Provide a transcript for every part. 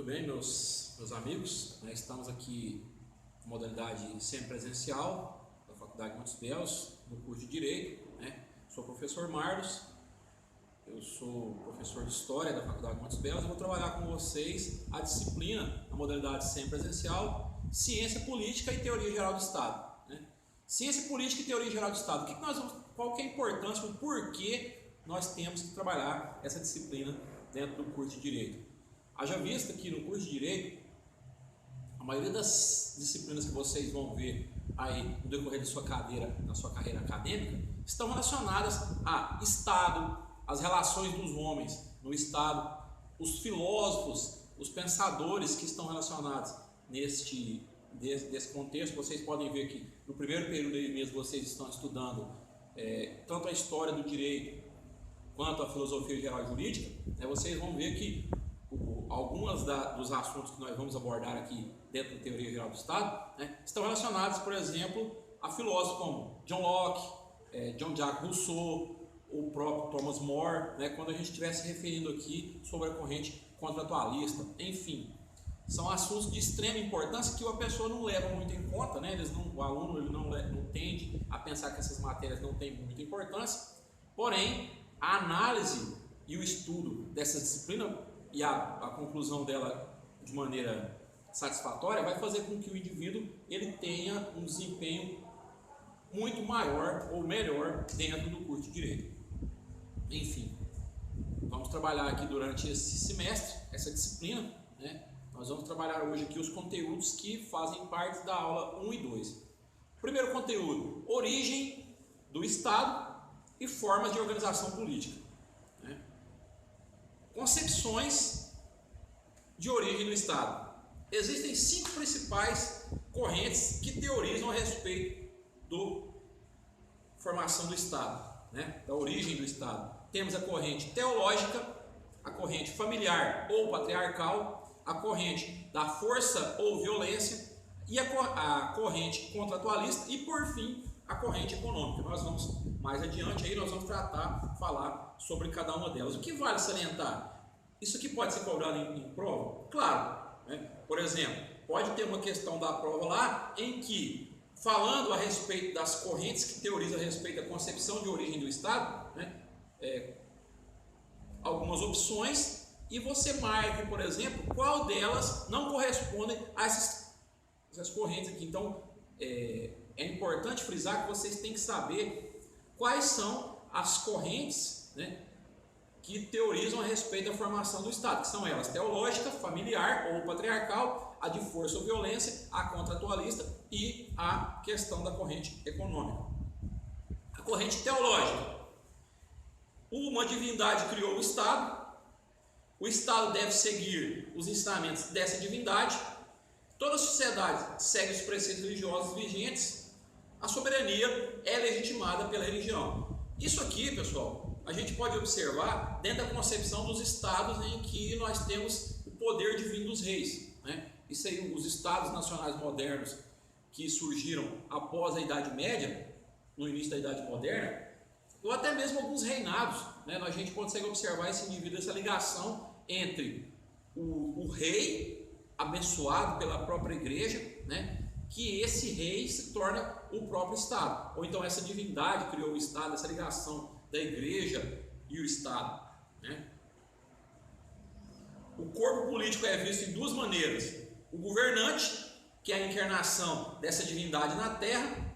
Muito bem, meus amigos, estamos aqui na modalidade semipresencial da Faculdade Montes Belos, no curso de Direito. Sou o professor Marlos, eu sou professor de História da Faculdade Montes Belos e vou trabalhar com vocês a disciplina na modalidade semipresencial, Ciência Política e Teoria Geral do Estado. Ciência Política e Teoria Geral do Estado. Qual que é a importância, o porquê nós temos que trabalhar essa disciplina dentro do curso de Direito? Haja vista que no curso de Direito, a maioria das disciplinas que vocês vão ver aí no decorrer da sua carreira acadêmica, estão relacionadas a Estado, as relações dos homens no Estado, os filósofos, os pensadores que estão relacionados desse contexto. Vocês podem ver que no primeiro período aí mesmo vocês estão estudando tanto a história do direito quanto a filosofia geral jurídica. Vocês vão ver que alguns dos assuntos que nós vamos abordar aqui dentro da Teoria Geral do Estado estão relacionados, por exemplo, a filósofos como John Locke, Jean-Jacques Rousseau, o próprio Thomas More, quando a gente estiver se referindo aqui sobre a corrente contratualista. Enfim, são assuntos de extrema importância que a pessoa não leva muito em conta, o aluno ele não tende a pensar que essas matérias não têm muita importância. Porém, a análise e o estudo dessa disciplina e a conclusão dela de maneira satisfatória vai fazer com que o indivíduo ele tenha um desempenho muito maior ou melhor dentro do curso de Direito. Enfim, vamos trabalhar aqui durante esse semestre, essa disciplina, Nós vamos trabalhar hoje aqui os conteúdos que fazem parte da aula 1 e 2. Primeiro conteúdo, origem do Estado e formas de organização política. Concepções de origem do Estado. Existem 5 principais correntes que teorizam a respeito da formação do Estado, da origem do Estado. Temos a corrente teológica, a corrente familiar ou patriarcal, a corrente da força ou violência e a corrente contratualista e, por fim, a corrente econômica. Nós vamos mais adiante aí, nós vamos falar sobre cada uma delas. O que vale salientar? Isso aqui pode ser cobrado em prova? Claro. Por exemplo, pode ter uma questão da prova lá em que, falando a respeito das correntes que teorizam a respeito da concepção de origem do Estado, algumas opções, e você marque, por exemplo, qual delas não correspondem a essas correntes aqui. Então, é importante frisar que vocês têm que saber quais são as correntes que teorizam a respeito da formação do Estado, que são elas: teológica, familiar ou patriarcal, a de força ou violência, a contratualista e a questão da corrente econômica. A corrente teológica: uma divindade criou o Estado deve seguir os ensinamentos dessa divindade, toda a sociedade segue os preceitos religiosos vigentes, a soberania é legitimada pela religião. Isso aqui, pessoal, a gente pode observar dentro da concepção dos estados em que nós temos o poder divino dos reis. Isso aí, os estados nacionais modernos que surgiram após a Idade Média, no início da Idade Moderna, ou até mesmo alguns reinados, a gente consegue observar esse indivíduo, essa ligação entre o rei abençoado pela própria igreja, que esse rei se torna o próprio Estado, ou então essa divindade criou o Estado, essa ligação da igreja e o Estado. O corpo político é visto em 2 maneiras: o governante, que é a encarnação dessa divindade na terra,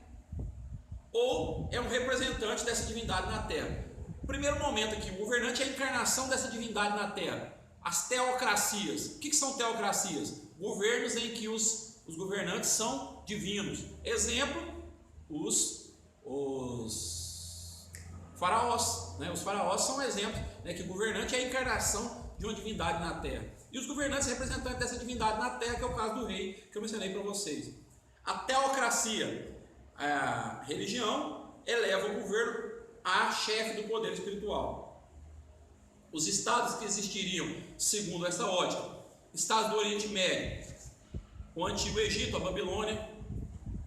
ou é um representante dessa divindade na terra. No primeiro momento aqui, o governante é a encarnação dessa divindade na terra. As teocracias. O que são teocracias? Governos em que os governantes são divinos. Exemplo, os faraós. Os faraós são exemplos, que o governante é a encarnação de uma divindade na terra. E os governantes representantes dessa divindade na terra, que é o caso do rei, que eu mencionei para vocês. A teocracia. A religião eleva o governo a chefe do poder espiritual. Os estados que existiriam, segundo essa ótica: estados do Oriente Médio, o Antigo Egito, a Babilônia.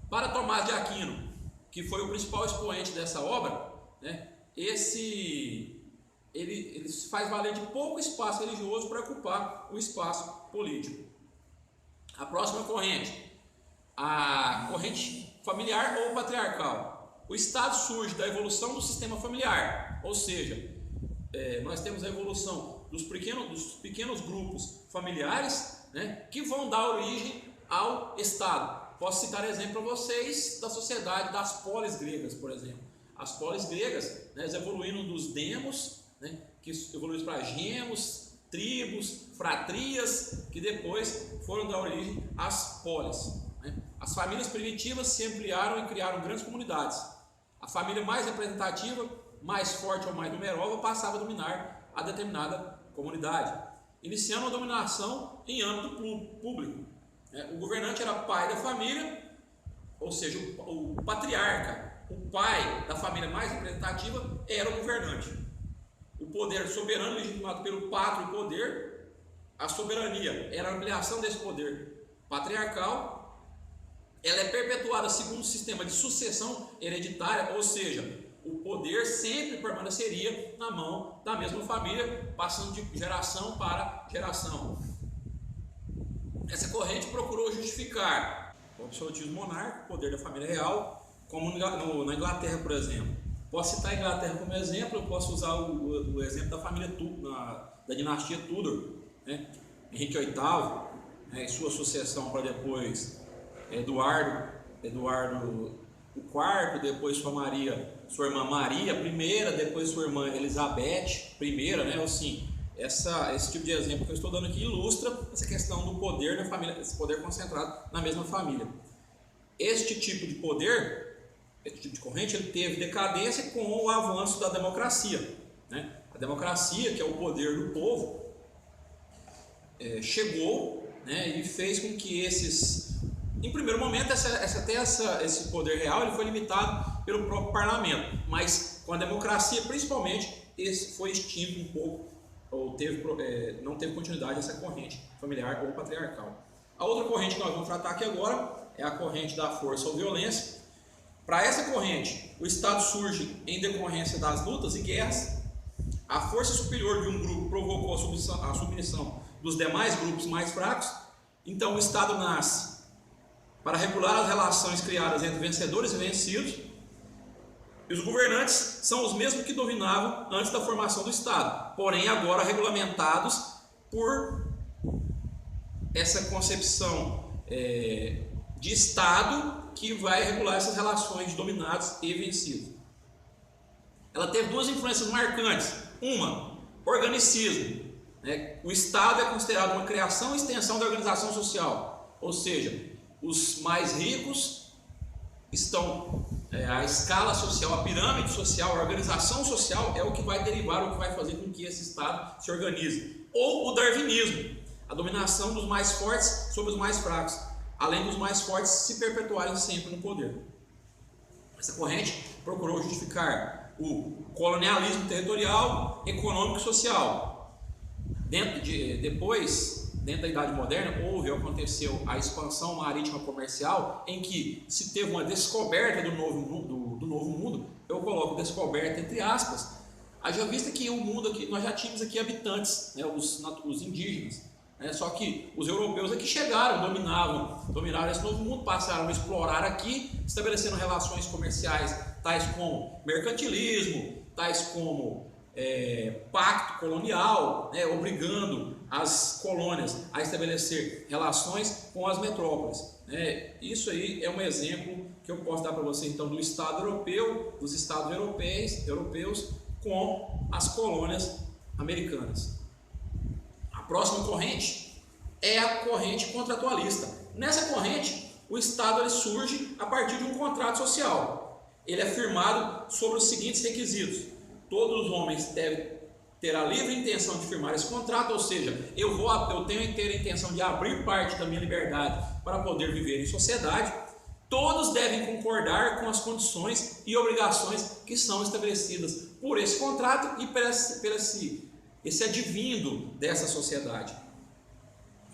Para Tomás de Aquino, que foi o principal expoente dessa obra, esse ele se faz valer de pouco espaço religioso para ocupar o espaço político. A próxima corrente, a corrente familiar ou patriarcal. O Estado surge da evolução do sistema familiar, ou seja, nós temos a evolução dos pequenos grupos familiares, né, que vão dar origem ao Estado. Posso citar exemplo para vocês da sociedade das polis gregas, por exemplo. As polis gregas, né, evoluíram dos demos, né, que evoluíram para gemos, tribos, fratrias, que depois foram dar origem às polis. Né? As famílias primitivas se ampliaram e criaram grandes comunidades. A família mais representativa, mais forte ou mais numerosa, passava a dominar a determinada comunidade, iniciando a dominação em âmbito público. O governante era pai da família, ou seja, o patriarca, o pai da família mais representativa era o governante. O poder soberano legitimado pelo pátrio poder, a soberania era a ampliação desse poder patriarcal. Ela é perpetuada segundo o sistema de sucessão hereditária, ou seja, o poder sempre permaneceria na mão da mesma família, passando de geração para geração. Essa corrente procurou justificar o absolutismo monárquico, o poder da família real, como na Inglaterra, por exemplo. Posso citar a Inglaterra como exemplo, eu posso usar o exemplo da família da dinastia Tudor, né? Henrique VIII, né, e sua sucessão para depois Eduardo IV, depois sua irmã Maria I, depois sua irmã Elizabeth I, né? Assim, esse tipo de exemplo que eu estou dando aqui ilustra essa questão do poder da família, esse poder concentrado na mesma família. Este tipo de poder, esse tipo de corrente, ele teve decadência com o avanço da democracia, né? A democracia, que é o poder do povo, chegou, né, e fez com que em primeiro momento, esse poder real ele foi limitado pelo próprio parlamento, mas com a democracia, principalmente, esse foi extinto um pouco, ou não teve continuidade essa corrente familiar ou patriarcal. A outra corrente que nós vamos tratar aqui agora é a corrente da força ou violência. Para essa corrente, o Estado surge em decorrência das lutas e guerras. A força superior de um grupo provocou a submissão dos demais grupos mais fracos. Então, o Estado nasce para regular as relações criadas entre vencedores e vencidos. E os governantes são os mesmos que dominavam antes da formação do Estado, porém agora regulamentados por essa concepção de Estado que vai regular essas relações de dominados e vencidos. Ela teve duas influências marcantes. Uma, organicismo. O Estado é considerado uma criação e extensão da organização social, ou seja, os mais ricos estão, a escala social, a pirâmide social, a organização social é o que vai derivar, o que vai fazer com que esse Estado se organize. Ou o darwinismo, a dominação dos mais fortes sobre os mais fracos, além dos mais fortes se perpetuarem sempre no poder. Essa corrente procurou justificar o colonialismo territorial, econômico e social. Depois da Idade Moderna, aconteceu a expansão marítima comercial, em que se teve uma descoberta do novo mundo, eu coloco descoberta entre aspas, haja vista que o mundo aqui, nós já tínhamos aqui habitantes, né, os indígenas, né, só que os europeus aqui chegaram, dominaram esse novo mundo, passaram a explorar aqui, estabelecendo relações comerciais, tais como mercantilismo, tais como pacto colonial, né, obrigando as colônias a estabelecer relações com as metrópoles. Isso aí é um exemplo que eu posso dar para você então do Estado europeu, dos Estados europeus com as colônias americanas. A próxima corrente é a corrente contratualista. Nessa corrente, o Estado ele surge a partir de um contrato social. Ele é firmado sobre os seguintes requisitos: todos os homens devem ter a livre intenção de firmar esse contrato, ou seja, eu tenho a inteira intenção de abrir parte da minha liberdade para poder viver em sociedade. Todos devem concordar com as condições e obrigações que são estabelecidas por esse contrato e por esse advindo dessa sociedade.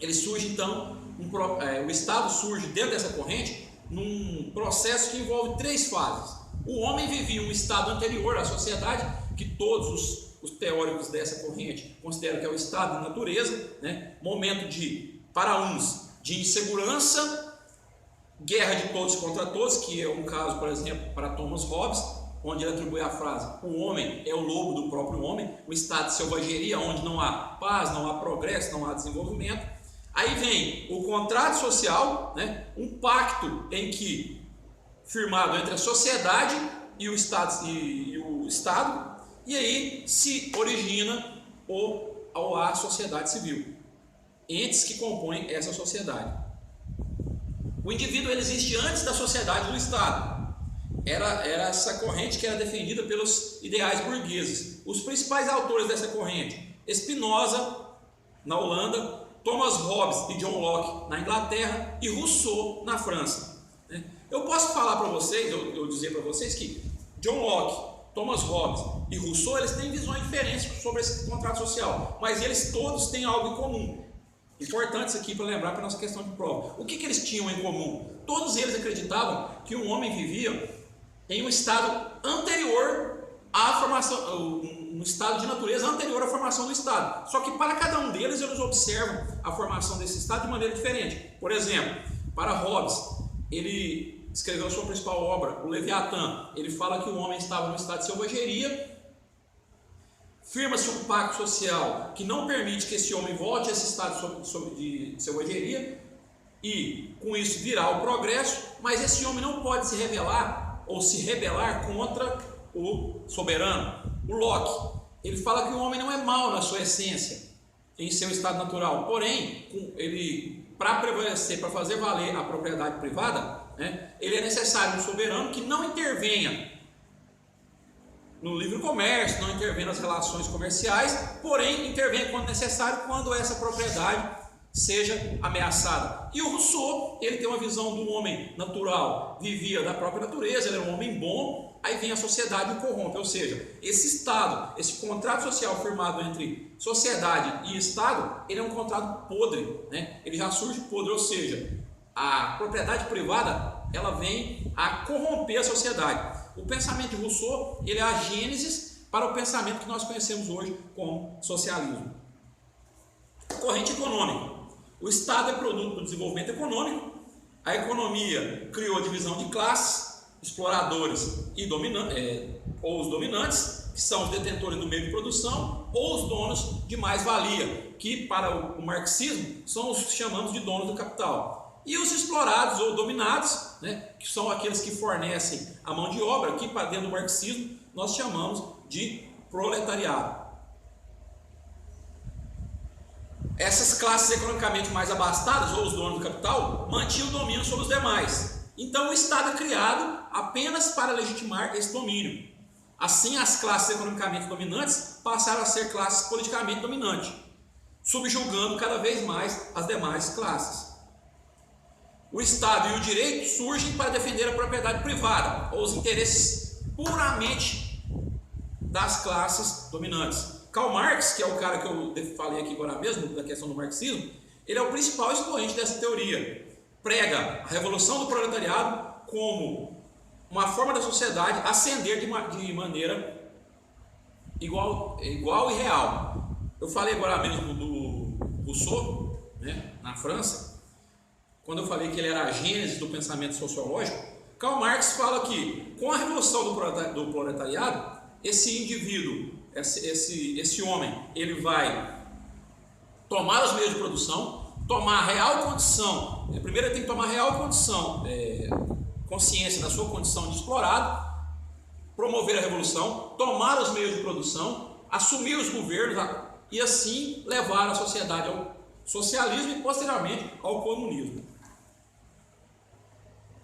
Ele surge então, o Estado surge dentro dessa corrente num processo que envolve três fases. O homem vivia um estado anterior à sociedade, que todos os teóricos dessa corrente consideram que é o estado de natureza, né? Momento para uns, de insegurança, guerra de todos contra todos, que é um caso, por exemplo, para Thomas Hobbes, onde ele atribui a frase: o homem é o lobo do próprio homem, o estado de selvageria, onde não há paz, não há progresso, não há desenvolvimento. Aí vem o contrato social, né? Um pacto firmado entre a sociedade e o Estado, e aí se origina a sociedade civil, entes que compõem essa sociedade. O indivíduo ele existe antes da sociedade e do Estado. Era essa corrente que era defendida pelos ideais burgueses. Os principais autores dessa corrente: Spinoza, na Holanda, Thomas Hobbes e John Locke, na Inglaterra, e Rousseau, na França. Eu posso falar para vocês, eu dizer para vocês que John Locke, Thomas Hobbes e Rousseau, eles têm visões diferentes sobre esse contrato social, mas eles todos têm algo em comum. Importante isso aqui para lembrar para a nossa questão de prova. O que eles tinham em comum? Todos eles acreditavam que o homem vivia em um estado anterior à formação, um estado de natureza anterior à formação do Estado. Só que para cada um deles, eles observam a formação desse estado de maneira diferente. Por exemplo, para Hobbes, ele escreveu sua principal obra, o Leviatã. Ele fala que o homem estava no estado de selvageria. Firma-se um pacto social que não permite que esse homem volte a esse estado de selvageria, e com isso virá o progresso, mas esse homem não pode se rebelar ou se rebelar contra o soberano. O Locke, ele fala que o homem não é mau na sua essência, em seu estado natural, porém, para prevalecer, para fazer valer a propriedade privada, né, ele é necessário um soberano que não intervenha no livre comércio, não intervenha nas relações comerciais, porém intervenha quando necessário, quando essa propriedade seja ameaçada. E o Rousseau, ele tem uma visão do homem natural, vivia da própria natureza, ele era um homem bom, aí vem a sociedade e o corrompe, ou seja, esse Estado, esse contrato social firmado entre sociedade e Estado, ele é um contrato podre, né? Ele já surge podre, ou seja, a propriedade privada, ela vem a corromper a sociedade. O pensamento de Rousseau, ele é a gênese para o pensamento que nós conhecemos hoje como socialismo. Corrente econômica. O Estado é produto do desenvolvimento econômico. A economia criou a divisão de classes, exploradores ou os dominantes, que são os detentores do meio de produção, ou os donos de mais-valia, que para o marxismo são os que chamamos de donos do capital. E os explorados ou dominados, né, que são aqueles que fornecem a mão de obra, que para dentro do marxismo nós chamamos de proletariado. Essas classes economicamente mais abastadas, ou os donos do capital, mantinham o domínio sobre os demais. Então o Estado é criado apenas para legitimar esse domínio. Assim, as classes economicamente dominantes passaram a ser classes politicamente dominantes, subjugando cada vez mais as demais classes. O Estado e o direito surgem para defender a propriedade privada, ou os interesses puramente das classes dominantes. Karl Marx, que é o cara que eu falei aqui agora mesmo, da questão do marxismo, ele é o principal expoente dessa teoria. Prega a revolução do proletariado como uma forma da sociedade ascender de maneira igual e real. Eu falei agora mesmo do Rousseau, né, na França, quando eu falei que ele era a gênese do pensamento sociológico. Karl Marx fala que com a revolução do proletariado, esse indivíduo, esse homem, ele vai tomar os meios de produção, tomar a real condição, primeiro ele tem que tomar a real condição, consciência da sua condição de explorado, promover a revolução, tomar os meios de produção, assumir os governos e assim levar a sociedade ao socialismo e posteriormente ao comunismo.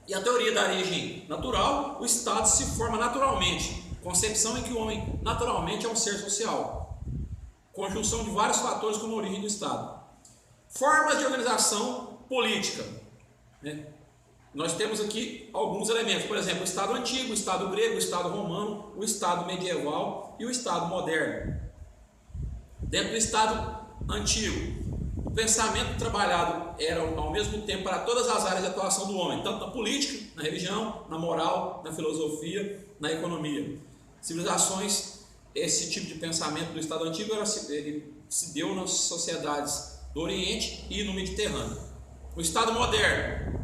E a teoria da origem natural, o Estado se forma naturalmente, concepção em que o homem naturalmente é um ser social, conjunção de vários fatores como a origem do Estado. Formas de organização política, né? Nós temos aqui alguns elementos, por exemplo, o Estado antigo, o Estado grego, o Estado romano, o Estado medieval e o Estado moderno. Dentro do Estado antigo, o pensamento trabalhado era ao mesmo tempo para todas as áreas de atuação do homem, tanto na política, na religião, na moral, na filosofia, na economia. Civilizações esse tipo de pensamento do Estado antigo ele se deu nas sociedades do Oriente e no Mediterrâneo. O Estado moderno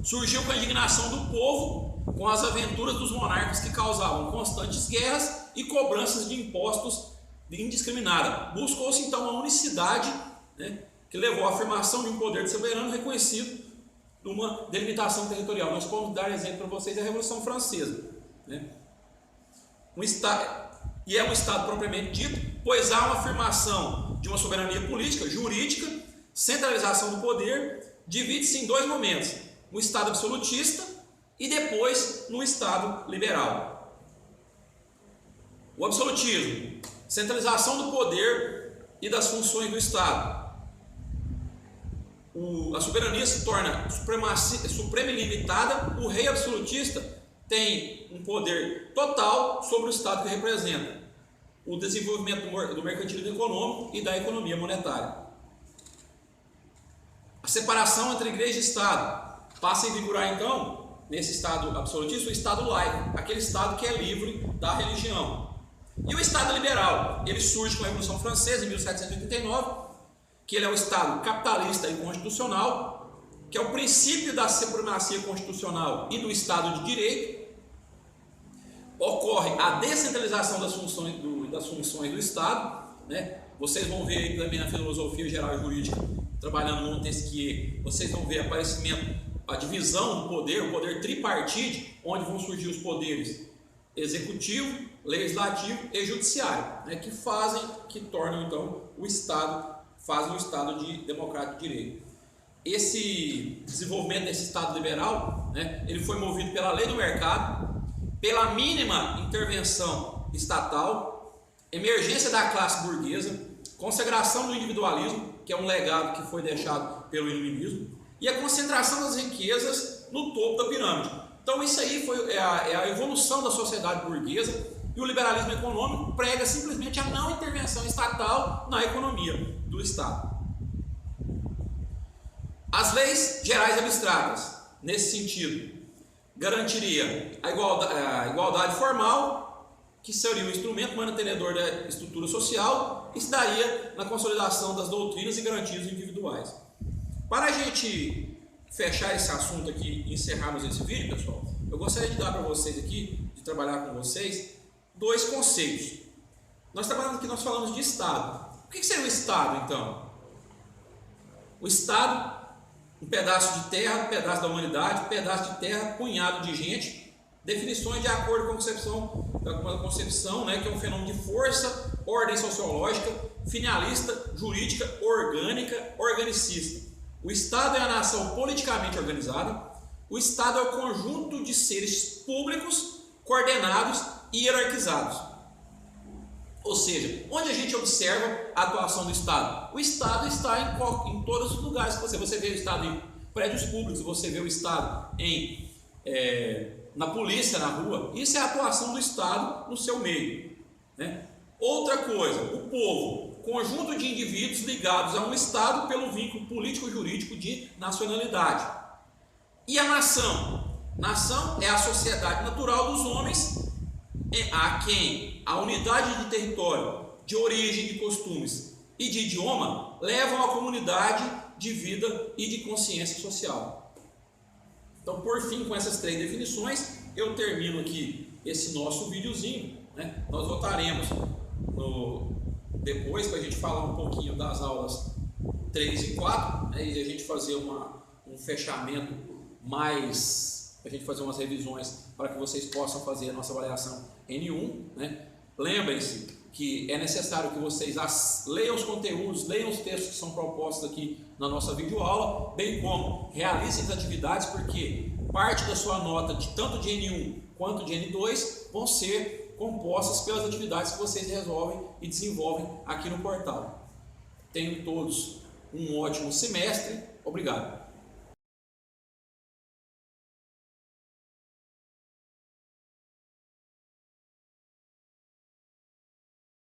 surgiu com a indignação do povo com as aventuras dos monarcas que causavam constantes guerras e cobranças de impostos indiscriminada. Buscou-se então uma unicidade, né, que levou à afirmação de um poder soberano reconhecido numa delimitação territorial. Nós podemos dar exemplo para vocês da Revolução Francesa, né? E é um Estado propriamente dito, pois há uma afirmação de uma soberania política, jurídica, centralização do poder, divide-se em dois momentos: um Estado absolutista e depois no Estado liberal. O absolutismo, centralização do poder e das funções do Estado. A soberania se torna suprema e ilimitada. O rei absolutista tem um poder total sobre o Estado que representa o desenvolvimento do mercantilismo econômico e da economia monetária. A separação entre igreja e Estado passa a vigorar então, nesse Estado absolutista, o Estado laico, aquele Estado que é livre da religião. E o Estado liberal, ele surge com a Revolução Francesa em 1789, que ele é o Estado capitalista e constitucional, que é o princípio da supremacia constitucional e do Estado de Direito. Ocorre a descentralização das funções do Estado, né? Vocês vão ver aí também na filosofia geral e jurídica, trabalhando no Montesquieu, vocês vão ver aparecimento, a divisão do poder, o poder tripartite, onde vão surgir os poderes executivo, legislativo e judiciário, né? Que tornam então o Estado, fazem o Estado de democrático de direito. Esse desenvolvimento desse Estado liberal, né, ele foi movido pela lei do mercado, pela mínima intervenção estatal, emergência da classe burguesa, consagração do individualismo, que é um legado que foi deixado pelo iluminismo, e a concentração das riquezas no topo da pirâmide. Então isso aí é a evolução da sociedade burguesa, e o liberalismo econômico prega simplesmente a não intervenção estatal na economia do Estado. As leis gerais abstratas, nesse sentido, garantiria a igualdade formal, que seria o instrumento mantenedor da estrutura social, e se daria na consolidação das doutrinas e garantias individuais. Para a gente fechar esse assunto aqui e encerrarmos esse vídeo, pessoal, eu gostaria de dar para vocês aqui, de trabalhar com vocês, dois conceitos. Nós falamos de Estado. O que seria o Estado, então? O Estado, um pedaço de terra, um pedaço da humanidade, um pedaço de terra, punhado de gente. Definições de acordo com a concepção, né, que é um fenômeno de força, ordem sociológica, finalista, jurídica, orgânica, organicista. O Estado é a nação politicamente organizada. O Estado é o conjunto de seres públicos, coordenados e hierarquizados. Ou seja, onde a gente observa a atuação do Estado? O Estado está em todos os lugares que você vê o Estado em prédios públicos, você vê o Estado na polícia, na rua. Isso é a atuação do Estado no seu meio, né? Outra coisa, o povo, conjunto de indivíduos ligados a um Estado pelo vínculo político-jurídico de nacionalidade. E a nação? Nação é a sociedade natural dos homens, a quem a unidade de território, de origem, de costumes e de idioma levam à comunidade de vida e de consciência social. Então, por fim, com essas três definições, eu termino aqui esse nosso videozinho, né? Nós voltaremos depois para a gente falar um pouquinho das aulas 3 e 4, né? E a gente fazer um fechamento mais, a gente fazer umas revisões para que vocês possam fazer a nossa avaliação N1, né? Lembrem-se que é necessário que vocês leiam os conteúdos, leiam os textos que são propostos aqui na nossa videoaula, bem como realizem as atividades, porque parte da sua nota, tanto de N1 quanto de N2, vão ser compostas pelas atividades que vocês resolvem e desenvolvem aqui no portal. Tenham todos um ótimo semestre. Obrigado.